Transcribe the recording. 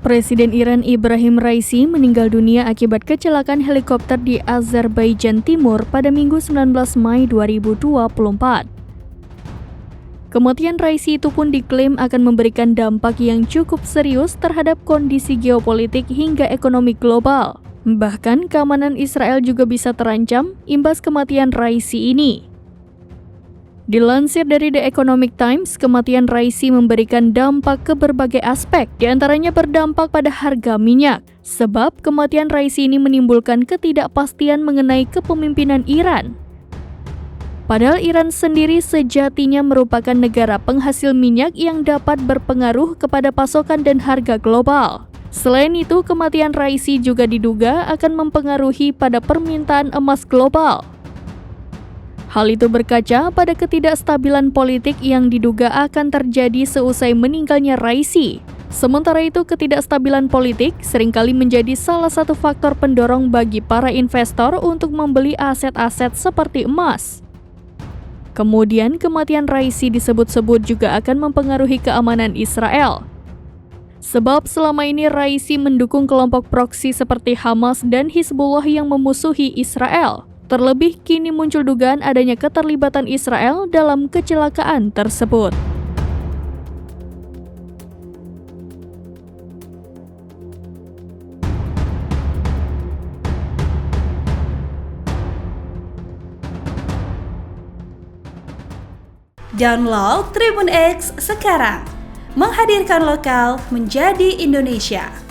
Presiden Iran Ibrahim Raisi meninggal dunia akibat kecelakaan helikopter di Azerbaijan Timur pada Minggu 19 Mei 2024. Kematian Raisi itu pun diklaim akan memberikan dampak yang cukup serius terhadap kondisi geopolitik hingga ekonomi global. Bahkan keamanan Israel juga bisa terancam imbas kematian Raisi ini. Dilansir dari The Economic Times, kematian Raisi memberikan dampak ke berbagai aspek, diantaranya berdampak pada harga minyak. Sebab kematian Raisi ini menimbulkan ketidakpastian mengenai kepemimpinan Iran. Padahal Iran sendiri sejatinya merupakan negara penghasil minyak yang dapat berpengaruh kepada pasokan dan harga global. Selain itu, kematian Raisi juga diduga akan mempengaruhi pada permintaan emas global. Hal itu berkaca pada ketidakstabilan politik yang diduga akan terjadi seusai meninggalnya Raisi. Sementara itu, ketidakstabilan politik seringkali menjadi salah satu faktor pendorong bagi para investor untuk membeli aset-aset seperti emas. Kemudian, kematian Raisi disebut-sebut juga akan mempengaruhi keamanan Israel. Sebab selama ini Raisi mendukung kelompok proksi seperti Hamas dan Hizbullah yang memusuhi Israel. Terlebih kini muncul dugaan adanya keterlibatan Israel dalam kecelakaan tersebut. Download Tribun X sekarang, menghadirkan lokal menjadi Indonesia.